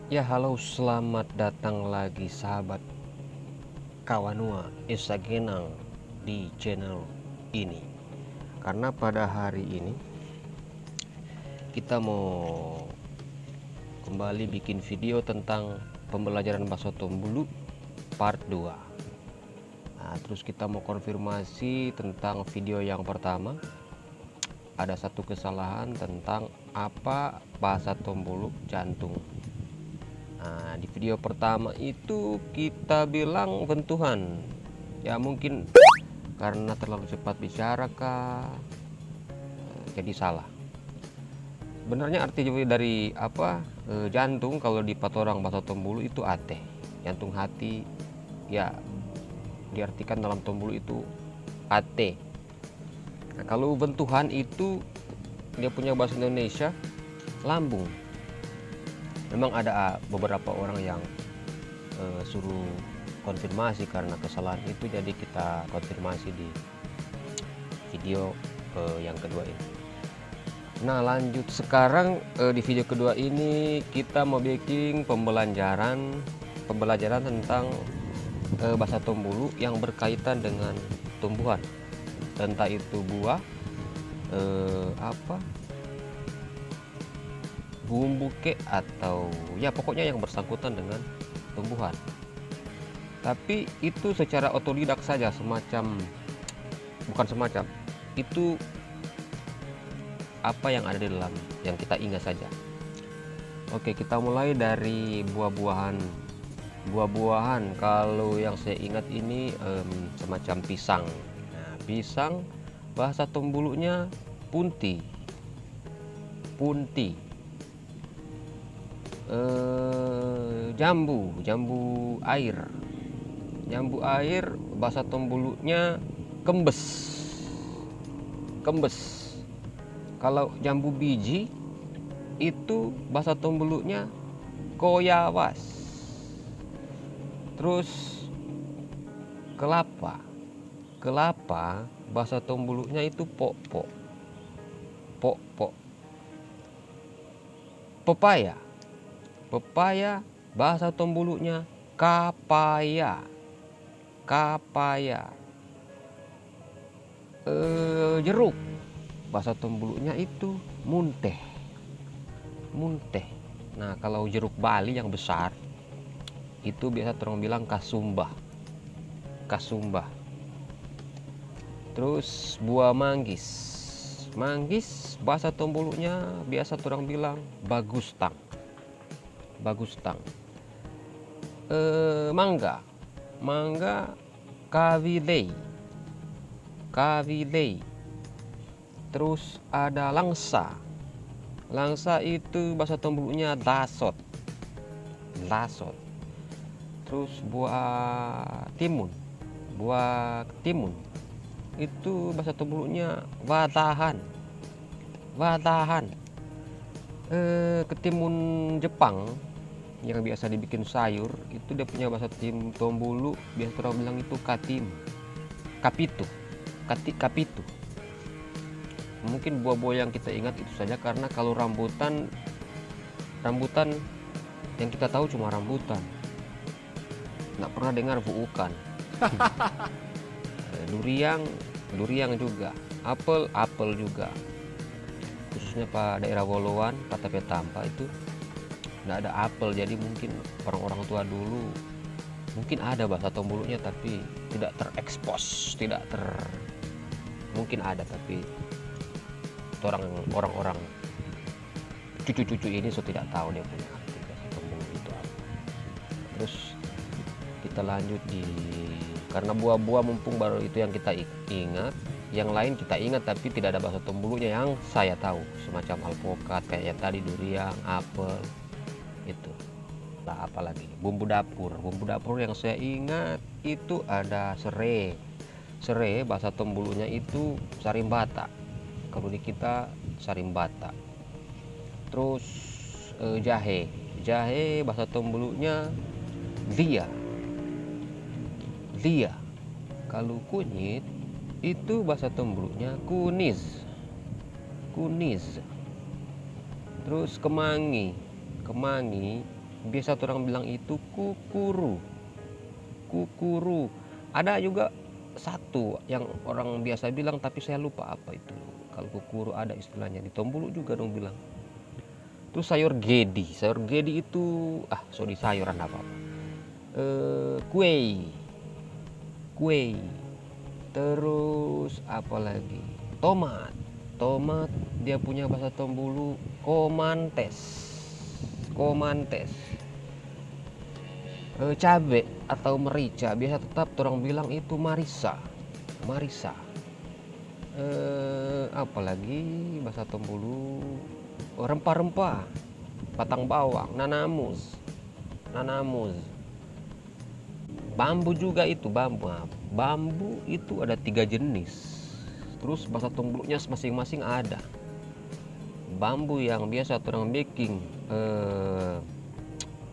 Ya, halo, selamat datang lagi sahabat Kawanua Isagenang di channel ini. Karena pada hari ini kita mau kembali bikin video tentang pembelajaran bahasa Tombulu part 2. Nah, terus kita mau konfirmasi tentang video yang pertama. Ada satu kesalahan tentang apa bahasa Tombulu jantung. Nah, di video pertama itu kita bilang bentuhan. Ya mungkin karena terlalu cepat bicara kah, jadi salah. Sebenarnya arti dari apa jantung kalau di patorang bahasa Tombulu itu ate, jantung hati. Ya diartikan dalam Tombulu itu ate. Nah, kalau bentuhan itu dia punya bahasa Indonesia lambung. Memang ada beberapa orang yang suruh konfirmasi karena kesalahan itu, jadi kita konfirmasi di video yang kedua ini. Nah, lanjut sekarang di video kedua ini kita mau bikin pembelajaran tentang bahasa Tombulu yang berkaitan dengan tumbuhan, entah itu buah, apa bumbu kek, atau ya pokoknya yang bersangkutan dengan tumbuhan. Tapi itu secara otodidak saja, bukan semacam itu apa yang ada di dalam yang kita ingat saja. Oke, kita mulai dari buah-buahan. Kalau yang saya ingat ini semacam pisang. Nah, pisang bahasa Tombulunya punti. Jambu air bahasa Tombulunya kembes. Kalau jambu biji itu bahasa Tombulunya koyawas. Terus kelapa bahasa Tombulunya itu pok. Pepaya bahasa Tombulunya kapaya. Jeruk bahasa Tombulunya itu munteh. Nah, kalau jeruk Bali yang besar itu biasa orang bilang kasumbah. Terus buah manggis bahasa Tombulunya biasa orang bilang bagustang. Mangga kavilei. Terus ada langsa itu bahasa Tombulunya dasot. Terus buah timun itu bahasa Tombulunya watahan. Ketimun Jepang yang biasa dibikin sayur itu dia punya bahasa Tombulu, biasa orang bilang itu kapitu. Mungkin buah-buah yang kita ingat itu saja, karena kalau rambutan yang kita tahu cuma rambutan, nggak pernah dengar buukan. Durian juga, apel juga, khususnya pada daerah Woloan, Patapetampa itu nggak ada apel. Jadi mungkin orang-orang tua dulu mungkin ada bahasa Tombulunya tapi tidak terekspos, mungkin ada tapi orang-orang cucu-cucu ini tidak tahu dia punya arti bahasa Tombulu itu apa. Terus kita lanjut karena buah-buah mumpung baru itu yang kita ingat, yang lain kita ingat tapi tidak ada bahasa Tombulunya yang saya tahu, semacam alpukat kayak yang tadi, durian, apel itu. Nah, apalagi bumbu dapur yang saya ingat itu ada serai bahasa Tombulunya itu sarimbata, kalau di kita sarimbata. Terus jahe bahasa Tombulunya dia. Kalau kunyit itu bahasa Tombulunya kunis. Terus kemangi biasa orang bilang itu kukuru. Kukuru. Ada juga satu yang orang biasa bilang tapi saya lupa apa itu. Kalau kukuru ada istilahnya, di Tombulu juga dong bilang. Terus sayur gedi itu sorry, sayuran apa? Kue. Kue. Terus apa lagi? Tomat. Tomat dia punya bahasa Tombulu komantes. Komantes. Cabe atau merica biasa tetap orang bilang itu marisa. Marisa. Apalagi bahasa Tombulu, rempah-rempah, batang bawang, nanamus. Bambu juga itu bambu. Bambu itu ada 3 jenis. Terus bahasa Tombulunya masing-masing ada. Bambu yang biasa orang baking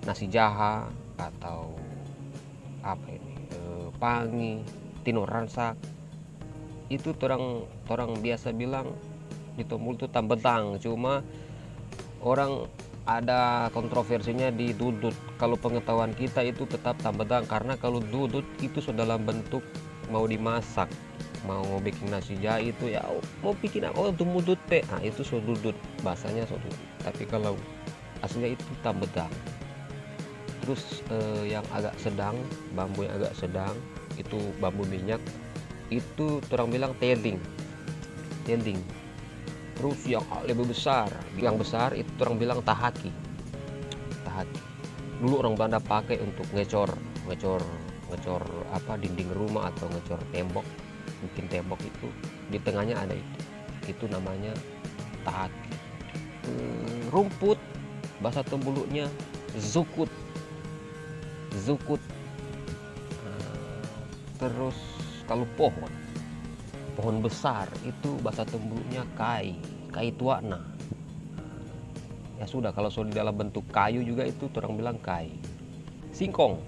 nasi jaha atau apa ini, pangi, tinor ransak, itu orang biasa bilang di Tombulu itu tambetang. Cuma orang ada kontroversinya di dudut. Kalau pengetahuan kita itu tetap tambetang, karena kalau dudut itu sudah dalam bentuk mau dimasak, mau bikin nasi jahe itu ya mau bikin apa untuk mudut itu so dudut bahasanya so dudut. Tapi kalau aslinya itu tambetang. Terus yang agak sedang, bambu yang agak sedang itu bambu minyak, itu orang bilang tending. Terus yang lebih besar, itu orang bilang tahaki. Dulu orang Belanda pakai untuk ngecor apa dinding rumah atau ngecor tembok, bikin tembok itu di tengahnya ada itu namanya tahaki. Rumput bahasa Tombulunya zukut. Terus kalau pohon besar itu bahasa Tombulunya kai tuana. Ya sudah, kalau di dalam bentuk kayu juga itu orang bilang kai. Singkong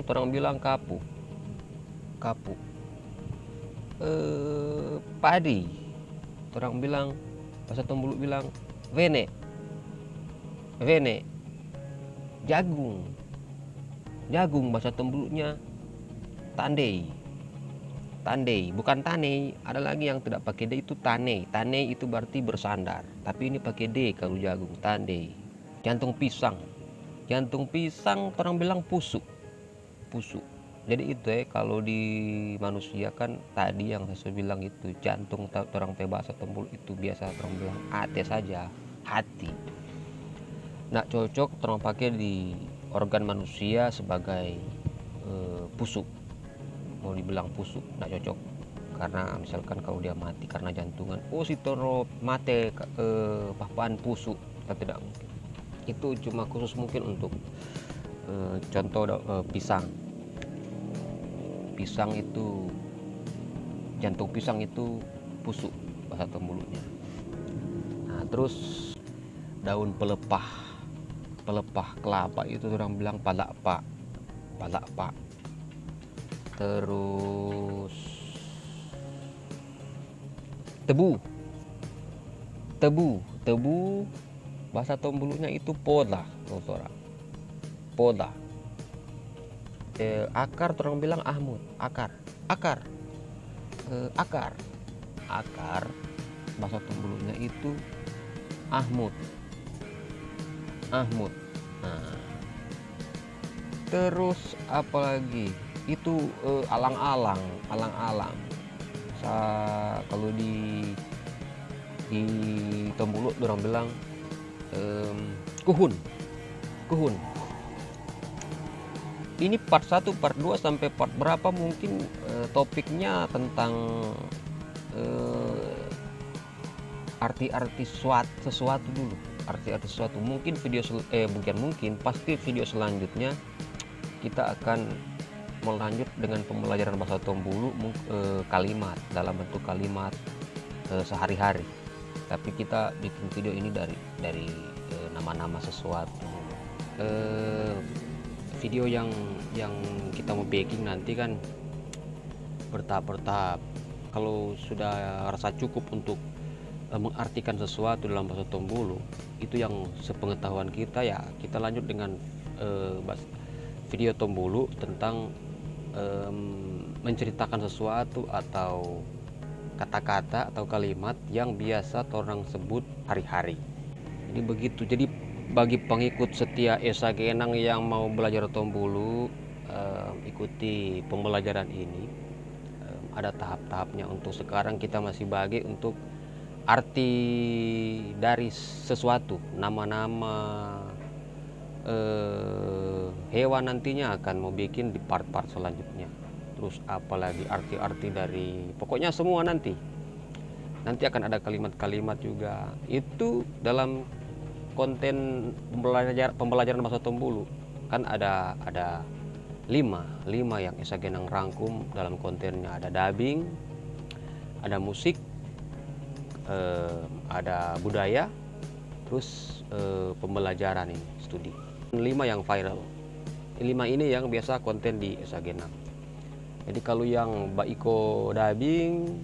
orang bilang kapu. Padi orang bilang, bahasa Tombulu bilang vene. Jagung bahasa Tombulunya tandei, bukan tanei. Ada lagi yang tidak pakai D itu tanei. Tanei itu berarti bersandar, tapi ini pakai D kalau jagung, tandei. Jantung pisang orang bilang pusu. Jadi itu kalau di manusia kan tadi yang saya bilang itu jantung, orang bahasa Tombulu itu biasa orang bilang ate saja, hati. Nah cocok orang pakai di organ manusia sebagai pusuk. Mau dibilang pusuk nggak cocok, karena misalkan kalau dia mati karena jantungan, si toro mate papaan pusuk, kan tidak mungkin. Itu cuma khusus mungkin untuk contoh pisang itu, jantung pisang itu pusuk bahasa Tombulunya. Nah terus daun pelepah kelapa itu orang bilang palakpa. Terus tebu bahasa Tombulunya itu poda. Akar orang bilang ahmud. Akar bahasa Tombulunya itu ahmud. Nah, terus apalagi itu alang-alang. Kalau di Tombulu orang bilang kuhun. Ini part 1, part 2 sampai part berapa mungkin topiknya tentang arti-arti sesuatu dulu. Arti-arti sesuatu. Mungkin pasti video selanjutnya kita akan melanjut dengan pembelajaran bahasa Tombulu, kalimat dalam bentuk kalimat sehari-hari. Tapi kita bikin video ini dari nama-nama sesuatu. Video yang kita mau baking nanti kan bertahap. Kalau sudah rasa cukup untuk mengartikan sesuatu dalam bahasa Tombulu itu yang sepengetahuan kita ya, kita lanjut dengan video Tombulu tentang menceritakan sesuatu atau kata-kata atau kalimat yang biasa orang sebut hari-hari. Jadi begitu. Jadi bagi pengikut setia Esa Genang yang mau belajar Tombulu, ikuti pembelajaran ini. Ada tahap-tahapnya. Untuk sekarang kita masih bagi untuk arti dari sesuatu, nama-nama hewan nantinya akan mau bikin di part-part selanjutnya. Terus apalagi arti-arti dari pokoknya semua nanti akan ada kalimat-kalimat juga itu dalam konten pembelajaran bahasa Tombulu. Kan ada 5 yang Esa Genang rangkum dalam kontennya. Ada dubbing, ada musik, ada budaya, terus pembelajaran ini studi. 5 yang viral. 5 ini yang biasa konten di Esa Genang. Jadi kalau yang Mbak Iko dubbing,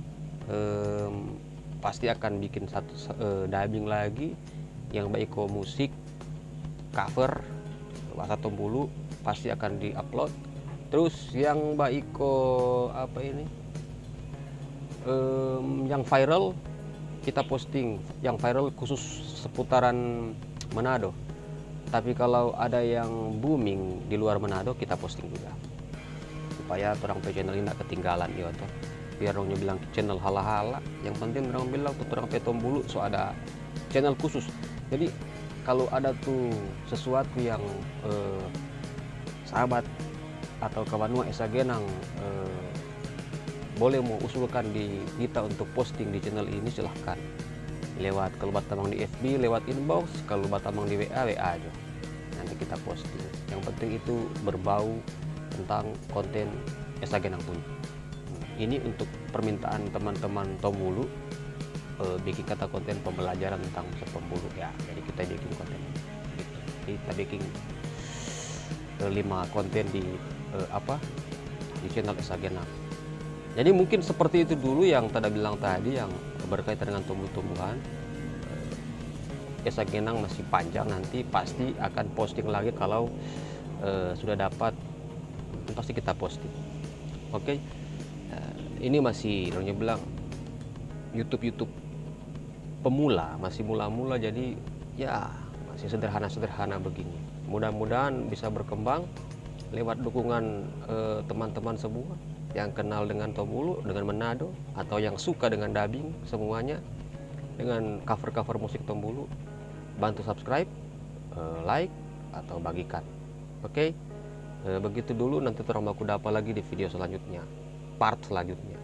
pasti akan bikin satu dubbing lagi. Yang Mbak Iko musik cover bahasa Tombulu pasti akan diupload. Terus yang Mbak Iko yang viral kita posting, yang viral khusus seputaran Manado. Tapi kalau ada yang booming di luar Manado kita posting juga, supaya orang channel ini tidak ketinggalan ya toh. Biar orangnya bilang channel hala-hala, yang penting orang bilang tuh orang Tombulu so ada channel khusus. Jadi kalau ada tuh sesuatu yang sahabat atau kawan Esa Genang boleh mau usulkan di kita untuk posting di channel ini, silahkan lewat, kalau Batamang di FB lewat inbox, kalau Batamang di WA aja, nanti kita posting. Yang penting itu berbau tentang konten Esa Genang punya. Ini untuk permintaan teman-teman Tombulu, bikin kata konten pembelajaran tentang Tombulu ya. Jadi kita bikin konten gitu. Jadi kita bikin 5 konten di di channel Esa Genang. Jadi mungkin seperti itu dulu yang tadi bilang tadi, yang berkaitan dengan tumbuh-tumbuhan. Esa Genang masih panjang, nanti pasti akan posting lagi kalau sudah dapat, pasti kita posting. Oke. Ini masih orangnya bilang YouTube pemula, masih mula-mula, jadi ya masih sederhana begini. Mudah-mudahan bisa berkembang lewat dukungan teman-teman semua yang kenal dengan Tombulu, dengan Manado, atau yang suka dengan dubbing, semuanya dengan cover-cover musik Tombulu. Bantu subscribe, like, atau bagikan. Oke. Begitu dulu, nanti orang baku dapat lagi di video selanjutnya, part selanjutnya.